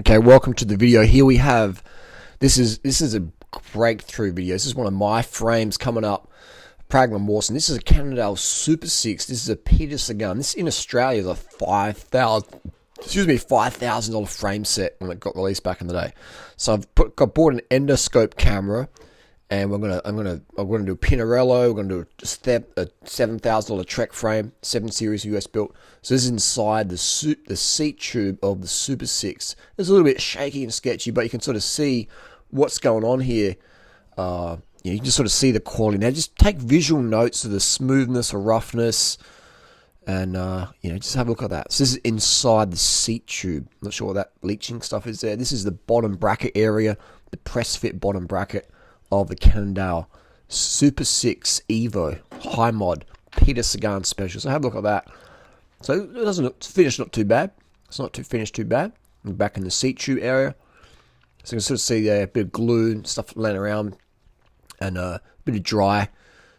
Okay, welcome to the video. Here we have, this is a breakthrough video. This is one of my frames coming up. Pragma Mawson. This is a Cannondale Super 6. This is a Peterson gun. This in Australia is a $5,000 frame set when it got released back in the day. So I've bought an endoscope camera, and I'm gonna do a Pinarello. We're gonna do a $7,000 Trek frame, 7 Series US built. So this is inside the seat tube of the Super 6. It's a little bit shaky and sketchy, but you can sort of see what's going on here. You can just sort of see the quality. Now just take visual notes of the smoothness or roughness, and just have a look at that. So this is inside the seat tube. I'm not sure what that leaching stuff is there. This is the bottom bracket area, the press fit bottom bracket of the Cannondale Super 6 Evo High Mod Peter Sagan Special. So have a look at that. So it doesn't look finished, not too bad. It's not too finished, too bad. And back in the seat tube area, so you can sort of see there a bit of glue and stuff laying around, and a bit of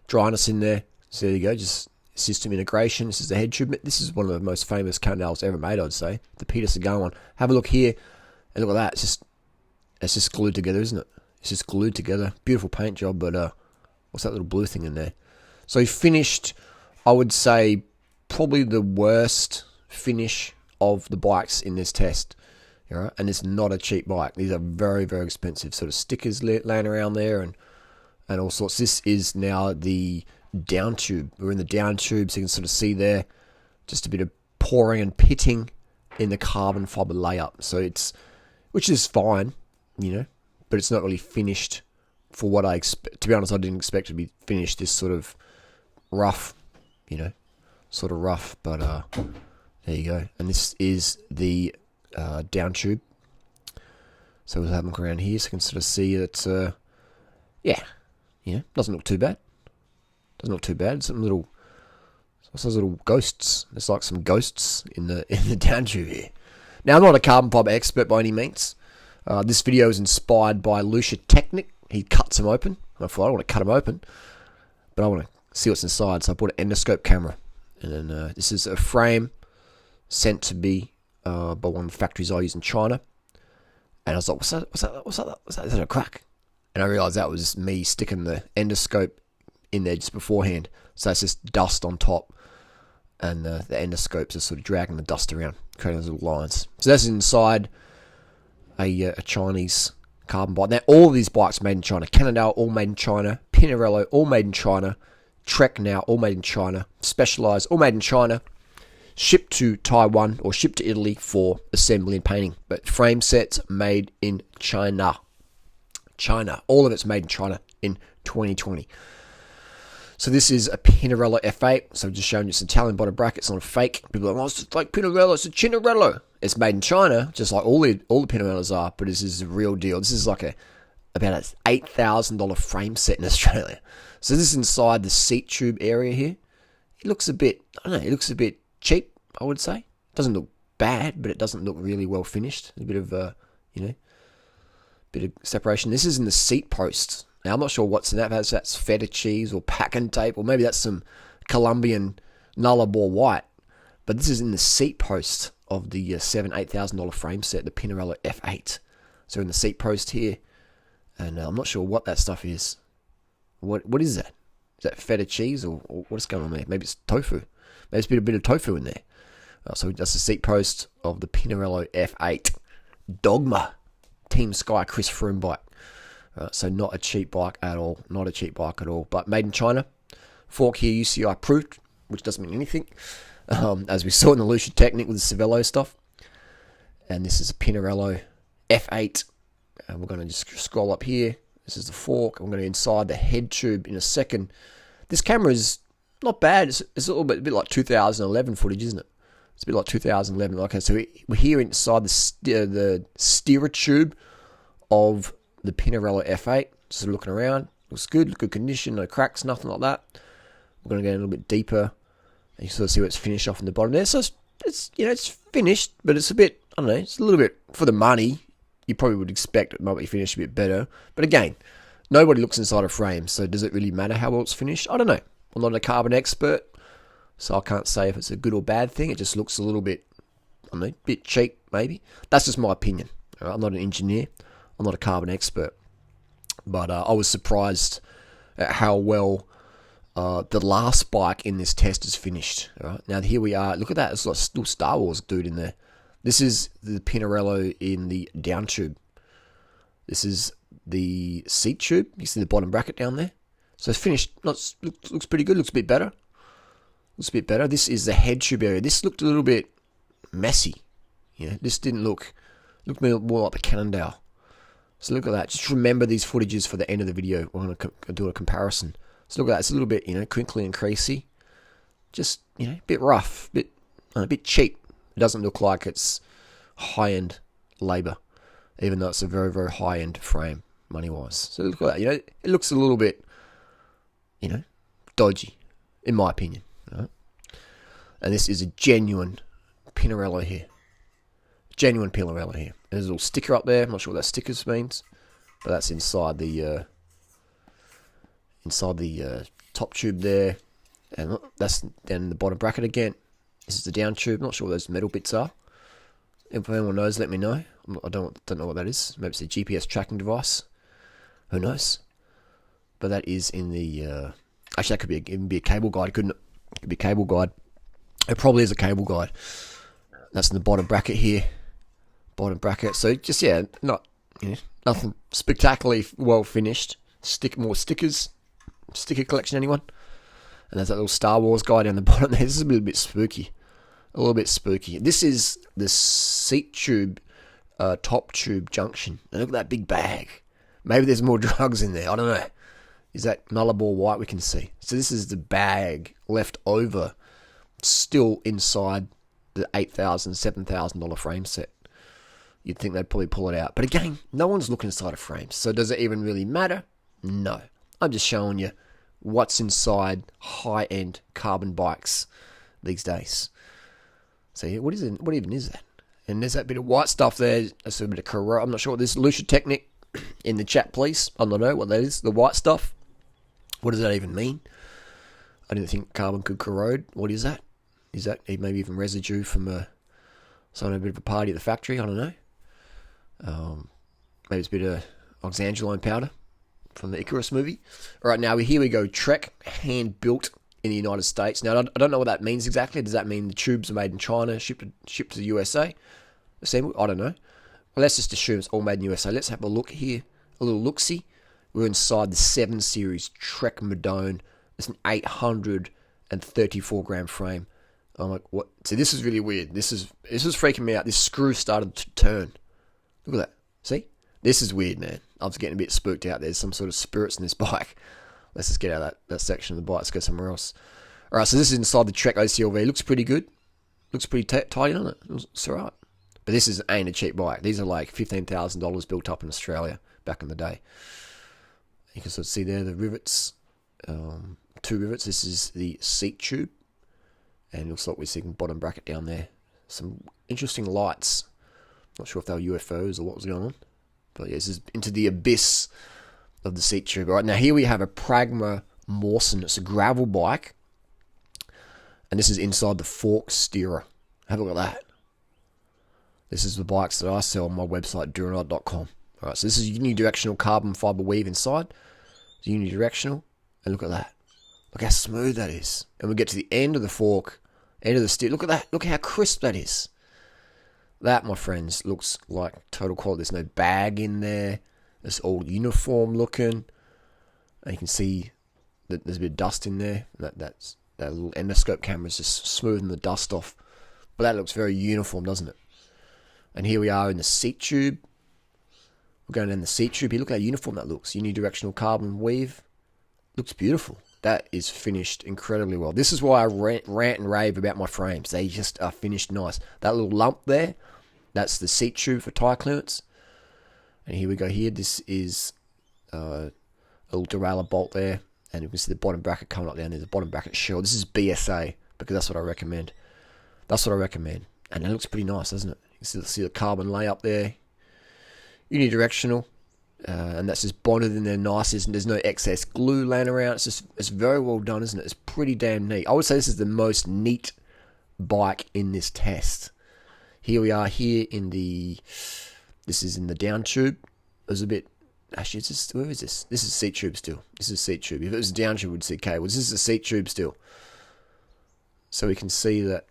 dryness in there. So there you go, just system integration. This is the head tube. This is one of the most famous Cannondales ever made, I'd say. The Peter Sagan one. Have a look here, and look at that. It's just glued together, isn't it? It's just glued together. Beautiful paint job, but what's that little blue thing in there? So he finished, I would say, probably the worst finish of the bikes in this test. All right? And it's not a cheap bike. These are very, very expensive. Sort of stickers laying around there and all sorts. This is now the down tube. We're in the down tube, so you can sort of see there just a bit of pouring and pitting in the carbon fiber layup. So which is fine, but it's not really finished for what I expect. To be honest, I didn't expect it to be finished this sort of rough, sort of rough, but there you go. And this is the down tube. So we'll have a look around here, so you can sort of see that, doesn't look too bad. Doesn't look too bad. Some little, what's those little ghosts? There's like some ghosts in the down tube here. Now, I'm not a carbon fiber expert by any means. This video is inspired by Lucia Technic. He cuts them open. I thought I don't want to cut them open, but I want to see what's inside. So I bought an endoscope camera, and then this is a frame sent to me by one of the factories I use in China. And I was like, "What's that? Is that a crack?" And I realised that was just me sticking the endoscope in there just beforehand. So it's just dust on top, and the endoscopes are sort of dragging the dust around, creating those little lines. So that's inside a Chinese carbon bike. Now, all of these bikes made in China. Cannondale, all made in China. Pinarello, all made in China. Trek now, all made in China. Specialized, all made in China. Shipped to Taiwan or shipped to Italy for assembly and painting. But frame sets made in China. China. All of it's made in China in 2020. So this is a Pinarello F8. So just showing you it's Italian bottom bracket. It's not a fake. People are like, it's like Pinarello. It's a Cinarello. It's made in China, just like all the Pinarellos are. But this is a real deal. This is like about an $8,000 frame set in Australia. So this is inside the seat tube area here. It looks a bit, I don't know, it looks a bit cheap, I would say. It doesn't look bad, but it doesn't look really well finished. There's a bit of, bit of separation. This is in the seat post. Now, I'm not sure what's in that. Perhaps that's feta cheese or packing tape, or maybe that's some Colombian Nullarbor white. But this is in the seat post of the $8,000 frame set, the Pinarello F8. So in the seat post here, and I'm not sure what that stuff is. What is that? Is that feta cheese or what's going on there? Maybe it's tofu. Maybe it's a bit of tofu in there. So that's the seat post of the Pinarello F8 Dogma Team Sky Chris Froome bike. So not a cheap bike at all. Not a cheap bike at all. But made in China. Fork here UCI approved, which doesn't mean anything. As we saw in the Lucia Technic with the Cervelo stuff. And this is a Pinarello F8. And we're going to just scroll up here. This is the fork. I'm going to inside the head tube in a second. This camera is not bad. It's a little bit like 2011 footage, isn't it? It's a bit like 2011. Okay, so we're here inside the steerer tube of the Pinarello F8. Just looking around. Looks good. Good condition. No cracks. Nothing like that. We're going to go a little bit deeper. And you sort of see where it's finished off in the bottom there. So it's finished, but it's a bit, I don't know, it's a little bit for the money. You probably would expect it might be finished a bit better. But again, nobody looks inside a frame, so does it really matter how well it's finished? I don't know. I'm not a carbon expert, so I can't say if it's a good or bad thing. It just looks a little bit, I don't know, a bit cheap, maybe. That's just my opinion. All right, I'm not an engineer. I'm not a carbon expert. But I was surprised at how well the last bike in this test is finished. All right? Now here we are. Look at that. It's like still Star Wars dude in there. This is the Pinarello in the down tube. This is the seat tube. You see the bottom bracket down there. So it's finished. Looks pretty good. Looks a bit better. Looks a bit better. This is the head tube area. This looked a little bit messy. This didn't looked more like the Cannondale. So look at that. Just remember these footages for the end of the video. We're going to do a comparison. So look at that. It's a little bit, crinkly and creasy. Just, a bit rough, a bit cheap. It doesn't look like it's high-end labour, even though it's a very, very high-end frame, money-wise. So look at that. It looks a little bit, dodgy, in my opinion. Right? And this is a genuine Pinarello here. Genuine Pinarello here. There's a little sticker up there. I'm not sure what that sticker means, but that's inside the top tube there, and that's down the bottom bracket again. This is the down tube. I'm not sure what those metal bits are. If anyone knows, let me know. I don't know what that is. Maybe it's a GPS tracking device. Who knows? But that is in the. Actually, that could even be a cable guide, couldn't it? It could be a cable guide. It probably is a cable guide. That's in the bottom bracket here. Bottom bracket. So just nothing spectacularly well finished. More stickers. Sticker collection, anyone? And there's that little Star Wars guy down the bottom there. This is a little bit spooky. A little bit spooky. This is the seat tube, top tube junction. And look at that big bag. Maybe there's more drugs in there. I don't know. Is that Nullarbor white we can see? So this is the bag left over, still inside the $8,000, $7,000 frame set. You'd think they'd probably pull it out. But again, no one's looking inside a frame. So does it even really matter? No. I'm just showing you what's inside high-end carbon bikes these days. So what even is that? And there's that bit of white stuff there. That's a bit of corrosion. I'm not sure what this is. Lucia Technic in the chat, please. I don't know what that is. The white stuff. What does that even mean? I didn't think carbon could corrode. What is that? Is that maybe even residue from a bit of a party at the factory? I don't know. Maybe it's a bit of oxandrolone powder from the Icarus movie. All right, now here we go. Trek, hand built in the United States. Now, I don't know what that means exactly. Does that mean the tubes are made in China, shipped to the USA? Assembled? I don't know. Well, let's just assume it's all made in the USA. Let's have a look here. A little look-see. We're inside the 7 Series Trek Madone. It's an 834 gram frame. I'm like, what? See, this is really weird. This is freaking me out. This screw started to turn. Look at that. See? This is weird, man. I was getting a bit spooked out. There's some sort of spirits in this bike. Let's just get out of that section of the bike. Let's go somewhere else. All right, so this is inside the Trek OCLV. Looks pretty good. Looks pretty tidy, doesn't it? It's all right. But this ain't a cheap bike. These are like $15,000 built up in Australia back in the day. You can sort of see there the rivets. 2 rivets. This is the seat tube. And it looks like we're seeing bottom bracket down there. Some interesting lights. Not sure if they were UFOs or what was going on. But yeah, this is into the abyss of the seat tube. All right, now here we have a Pragma Mawson. It's a gravel bike. And this is inside the fork steerer. Have a look at that. This is the bikes that I sell on my website, durianrider.com. All right, so this is unidirectional carbon fiber weave inside. It's unidirectional. And look at that. Look how smooth that is. And we get to the end of the fork, end of the steer. Look at that. Look how crisp that is. That, my friends, looks like total quality. There's no bag in there. It's all uniform looking. And you can see that there's a bit of dust in there. That little endoscope camera is just smoothing the dust off. But that looks very uniform, doesn't it? And here we are in the seat tube. We're going down the seat tube here. Look how uniform that looks. Unidirectional carbon weave. Looks beautiful. That is finished incredibly well. This is why I rant and rave about my frames. They just are finished nice. That little lump there, that's the seat tube for tyre clearance. And here we go here. This is a little derailleur bolt there. And you can see the bottom bracket coming up down there. The bottom bracket shell. This is BSA because that's what I recommend. That's what I recommend. And it looks pretty nice, doesn't it? You can see the carbon lay up there. Unidirectional. And that's just bonded in there nice. There's no excess glue laying around. It's very well done, isn't it? It's pretty damn neat. I would say this is the most neat bike in this test. Here we are here in the This is in the down tube. It was a bit... Actually, where is this? This is seat tube still. This is seat tube. If it was a down tube, we'd see cables. This is a seat tube still. So we can see that,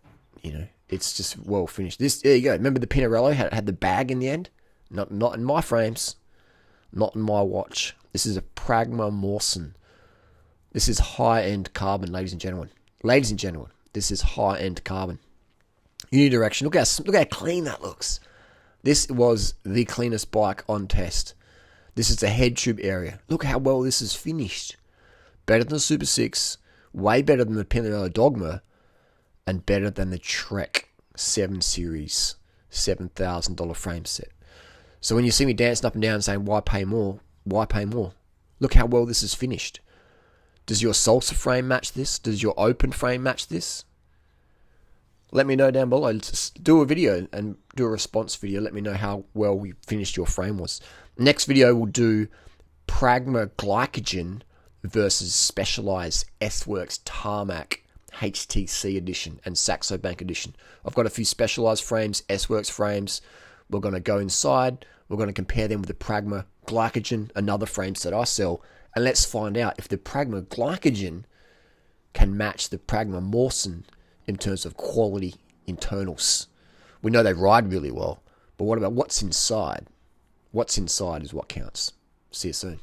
it's just well finished. There you go. Remember the Pinarello had the bag in the end? Not in my frames. Not in my watch. This is a Pragma Mawson. This is high-end carbon, ladies and gentlemen. Ladies and gentlemen, this is high-end carbon. Unidirection. Look how clean that looks. This was the cleanest bike on test. This is the head tube area. Look how well this is finished. Better than the Super 6, way better than the Pinarello Dogma, and better than the Trek 7 Series $7,000 frame set. So when you see me dancing up and down saying, why pay more? Why pay more? Look how well this is finished. Does your salsa frame match this? Does your open frame match this? Let me know down below. Just do a video and do a response video. Let me know how well we finished your frame was. Next video we'll do Pragma Glycogen versus Specialized S-Works Tarmac HTC edition and Saxo Bank edition. I've got a few Specialized frames, S-Works frames. We're going to go inside. We're going to compare them with the Pragma Glycogen, another frame set I sell. And let's find out if the Pragma Glycogen can match the Pragma Mawson in terms of quality internals. We know they ride really well, but what about what's inside? What's inside is what counts. See you soon.